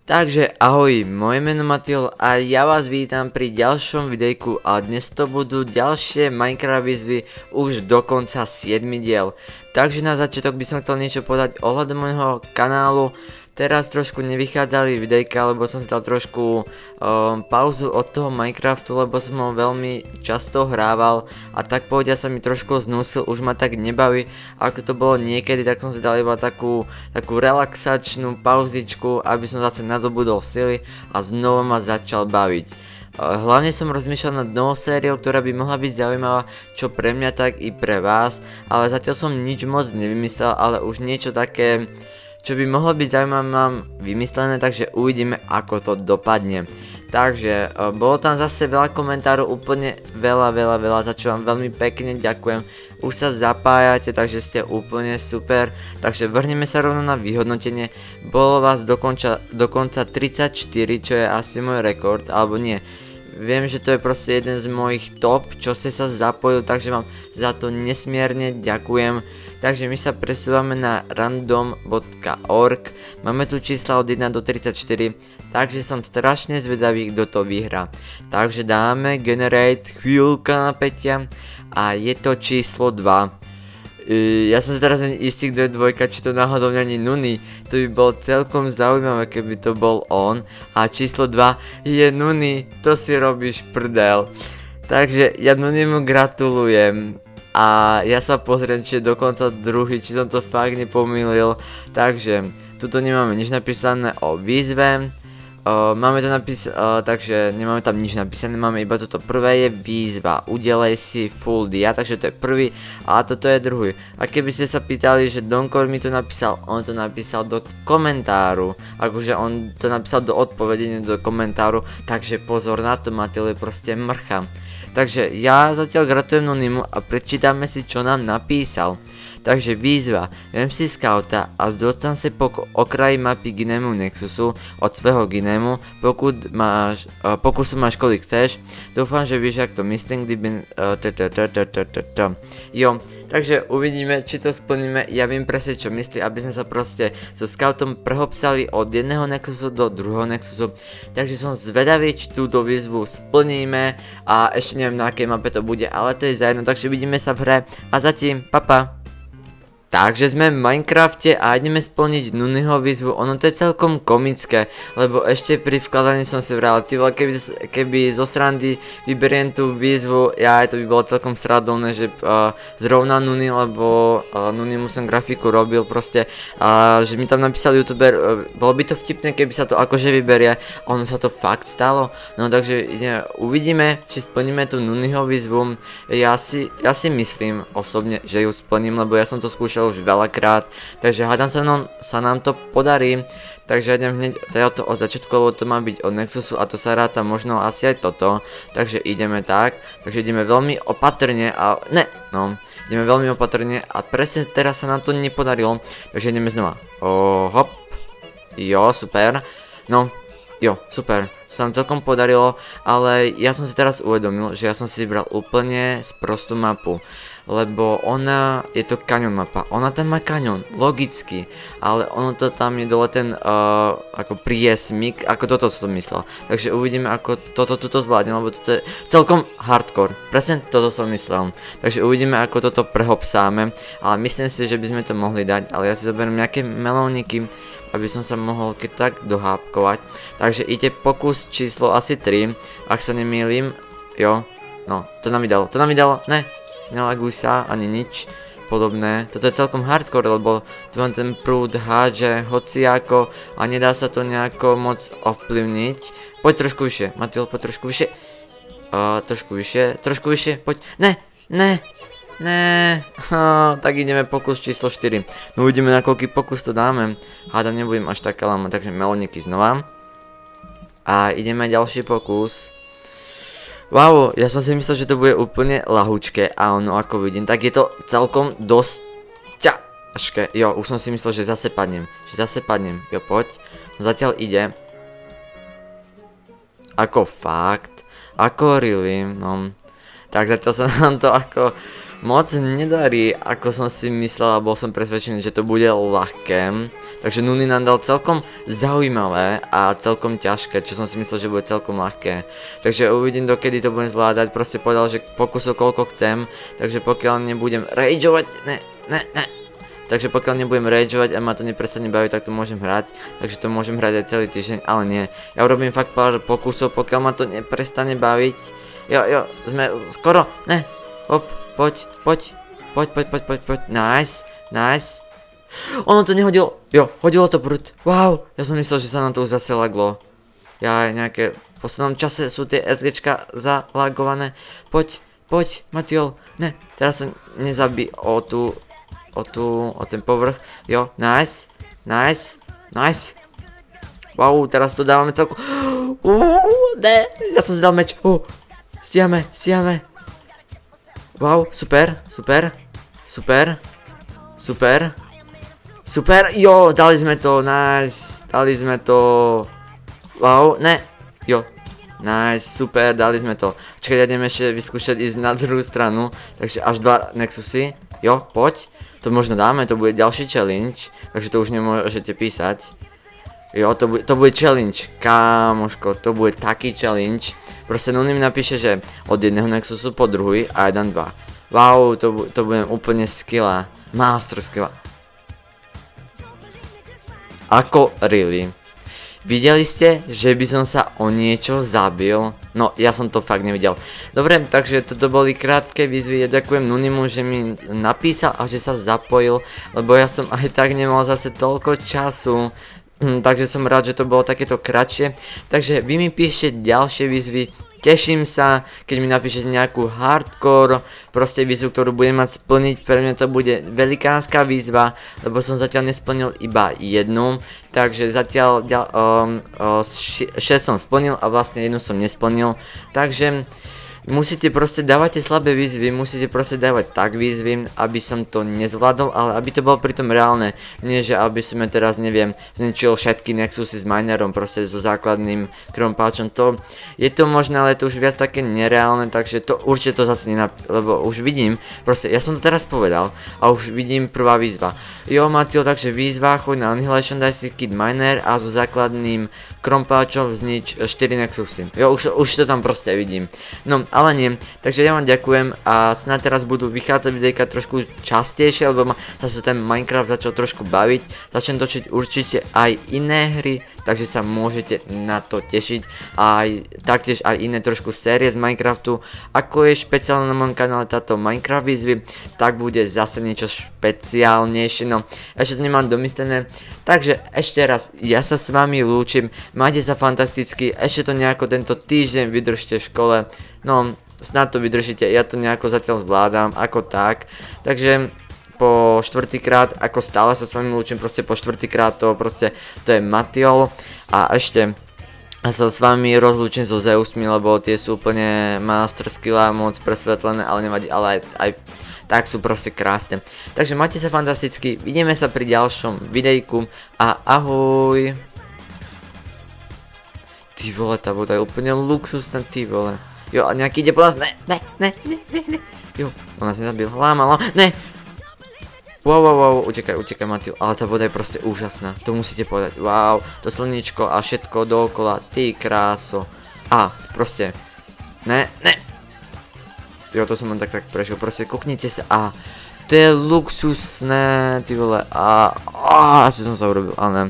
Takže ahoj, moje meno Matil a ja vás vítam pri ďalšom videjku a dnes to budú ďalšie Minecraft výzvy, už dokonca 7. diel. Takže na začiatok by som chcel niečo povedať ohľadom môjho kanálu. Teraz trošku nevychádzali videjka, lebo som si dal trošku pauzu od toho Minecraftu, lebo som ho veľmi často hrával a tak povedia sa mi trošku znúsil, už ma tak nebaví, ako to bolo niekedy, tak som si dal iba takú relaxačnú pauzičku, aby som zase nadobudol sily a znova ma začal baviť. Hlavne som rozmýšľal nad novou sériou, ktorá by mohla byť zaujímavá, čo pre mňa, tak i pre vás, ale zatiaľ som nič moc nevymyslel, ale už niečo také, čo by mohlo byť zaujímavé, mám vymyslené, takže uvidíme, ako to dopadne. Takže bolo tam zase veľa komentárov, úplne veľa, za čo vám veľmi pekne ďakujem. Už sa zapájate, takže ste úplne super. Takže vrhneme sa rovno na vyhodnotenie. Bolo vás dokonca 34, čo je asi môj rekord, alebo nie. Viem, že to je proste jeden z mojich top, čo ste sa zapojili, takže vám za to nesmierne ďakujem. Takže my sa presúvame na random.org, máme tu čísla od 1 do 34, takže som strašne zvedavý, kto to vyhrá. Takže dáme generate, chvíľka napätia a je to číslo 2. Ja som si teraz istý, kto je dvojka, či to náhodou není Nuni. To by bolo celkom zaujímavé, keby to bol on. A číslo 2 je Nuni, to si robíš prdel. Takže ja Nunimu gratulujem. A ja sa pozriem, či je dokonca druhý, či som to fakt nepomýlil. Takže, tuto nemáme nič napísané o výzve. Máme to napísané, takže nemáme tam nič napísané, máme iba toto prvé je výzva, udelej si full dia, takže to je prvý a toto je druhý. A keby ste sa pýtali, že Donkor mi to napísal, on to napísal do komentáru, akože on to napísal do odpovedenia do komentáru, takže pozor na to, Matil je proste mrcha. Takže ja zatiaľ gratulujem Nonimu a prečítame si, čo nám napísal. Takže výzva, vem si skauta a dostan se po okraji mapy Ginemu Nexusu od svého Ginemu, pokusu máš kolik chceš, doufám, že víš, jak to myslím, kdyby... Jo, takže uvidíme, či to splníme, ja viem presne, čo myslí, aby sme sa proste so scoutom prehopsali od jedného Nexusu do druhého Nexusu, takže som zvedavý, či túto výzvu splníme a ešte neviem, na akej mape to bude, ale to je za jedno, takže vidíme sa v hre a zatím, papa. Takže sme v Minecrafte a ideme splniť Nuniho výzvu, ono to je celkom komické, lebo ešte pri vkladaní som si vral, ty vole, keby zo srandy vyberiem tú výzvu, to by bolo celkom sradovné, že zrovna Nuni, lebo Nunimu som grafiku robil proste, že mi tam napísal youtuber, bolo by to vtipné, keby sa to akože vyberie, ono sa to fakt stalo, no takže uvidíme, či splníme tú Nuniho výzvu, ja si myslím osobne, že ju splním, lebo ja som to skúšal už veľakrát, takže hádam sa nám to podarí, takže idem hneď to od začiatku, lebo to má byť od Nexusu a to sa ráta možno asi aj toto, takže ideme tak, takže ideme veľmi opatrne a ideme veľmi opatrne a presne teraz sa nám to nepodarilo, takže ideme znova, hop, jo, super, jo, super, sa nám celkom podarilo, ale ja som si teraz uvedomil, že ja som si vybral úplne sprostú mapu, lebo ona, je to kaňon mapa, ona tam má kaňon, logicky, ale ono to tam je dole ten, ako priesmik, ako toto som myslel, takže uvidíme, ako toto zvládne, lebo toto je celkom hardcore, presne toto som myslel, takže uvidíme, ako toto prehopsáme, ale myslím si, že by sme to mohli dať, ale ja si zoberiem nejaké melóniky, aby som sa mohol keď tak dohápkovať, takže ide pokus číslo asi 3, ak sa nemýlim, jo, to nám vydalo, ne. Nelaguj sa, ani nič podobné. Toto je celkom hardcore, lebo tu vám ten prúd hádže hociako a nedá sa to nejako moc ovplyvniť. Poď trošku vyššie, Matil, poď trošku vyššie. Trošku vyššie, poď. Ne. Tak ideme pokus číslo 4. No uvidíme, na koľký pokus to dáme. Hádam, nebudem až taká lama, takže melóniky znova. A ideme ďalší pokus. Wow, ja som si myslel, že to bude úplne ľahučké a ono ako vidím, tak je to celkom dosť ťažké. Jo, už som si myslel, že zase padnem, jo poď, no zatiaľ ide. Ako fakt, ako really, tak zatiaľ sa nám to ako moc nedarí, ako som si myslel a bol som presvedčený, že to bude ľahké. Takže Nuni nám dal celkom zaujímavé a celkom ťažké, čo som si myslel, že bude celkom ľahké. Takže uvidím, dokedy to budem zvládať. Proste povedal, že pokusov koľko chcem, takže pokiaľ nebudem rageovať, ne. Takže pokiaľ nebudem rageovať a ma to neprestane baviť, tak to môžem hrať. Takže to môžem hrať aj celý týždeň, ale nie. Ja urobím fakt pár pokusov, pokiaľ ma to neprestane baviť. Jo, sme skoro, ne. Hop, poď. Nice. Ono to nehodilo. Jo, hodilo to prut. Wow, ja som myslel, že sa nám to už zase laglo. Ja nejaké, v poslednom čase sú tie SGčka zalagované. Poď, Matiol. Ne, teraz sa nezabí o ten povrch. Jo, nice. Wow, teraz to dávame celku. Ne, ja som si dal meč. Stíhame. Wow, super. Jo, dali sme to, nice. Wow, ne. Jo, nice, super, dali sme to. Čakaj, ja idem ešte vyskúšať ísť na druhú stranu. Takže až 2 Nexusy. Jo, poď. To možno dáme, to bude ďalší challenge. Takže to už nemôžete písať. Jo, to bude challenge, kámoško, to bude taký challenge. Proste Nuni mi napíše, že od jedného Nexusu po druhý a 1, 2. Wow, to budem úplne skilla. Master skilla. Ako really? Videli ste, že by som sa o niečo zabil? No, ja som to fakt nevidel. Dobre, takže toto boli krátke výzvy. Ja ďakujem Nunimu, že mi napísal a že sa zapojil, lebo ja som aj tak nemal zase toľko času. Takže som rád, že to bolo takéto kratšie. Takže vy mi píšte ďalšie výzvy. Teším sa, keď mi napíšete nejakú hardcore proste výzvu, ktorú budem mať splniť. Pre mňa to bude velikánska výzva, lebo som zatiaľ nesplnil iba jednu. Takže zatiaľ 6 som splnil a vlastne jednu som nesplnil. Takže musíte proste dávate slabé výzvy, musíte proste dávať tak výzvy, aby som to nezvládol, ale aby to bolo pritom reálne. Nie, že aby som ja teraz, neviem, zničil všetky Nexusy s minerom, proste so základným krompáčom. Je to možné, ale je to už viac také nereálne, takže to určite to zase lebo už vidím, proste, ja som to teraz povedal a už vidím prvá výzva. Jo, Matio, takže výzva, choď na Annihilation, daj si kit miner a so základným krompáčom znič 4 Nexusy. Jo, už to tam proste vidím. No, ale nie. Takže ja vám ďakujem a snad teraz budú vychádzať videjka trošku častejšie, lebo ma zase ten Minecraft začal trošku baviť. Začnem točiť určite aj iné hry, takže sa môžete na to tešiť. Taktiež aj iné trošku série z Minecraftu. Ako je špeciálne na mojom kanále táto Minecraft výzvy, tak bude zase niečo špeciálnejšie. No, ešte to nemám domyslené. Takže ešte raz, ja sa s vami lúčim. Majte sa fantasticky, ešte to nejako tento týždeň vydržte v škole. No, snad to vydržíte, ja to nejako zatiaľ zvládam, ako tak. Takže po štvrtýkrát, ako stále sa s vami lúčim, proste po štvrtýkrát to je Matiol. A ešte sa s vami rozlúčim so Zeusmi, lebo tie sú úplne master skilla, moc presvetlené, ale nevadí, ale aj tak sú proste krásne. Takže majte sa fantasticky, vidíme sa pri ďalšom videjku a ahoj. Ty vole, tá voda je úplne luxusná, ty vole. Jo, a nejaký ide po nás, ne. Jo, on nás nezabil, láma, ne. Wow, utekaj, Matiu, ale tá voda je proste úžasná, to musíte povedať, wow, to slniečko a všetko dookola, ty kráso. A, proste, ne. Jo, to som len tak prešiel, proste kuknite sa, a to je luxusné, ty vole, čo som sa urobil, ale ne.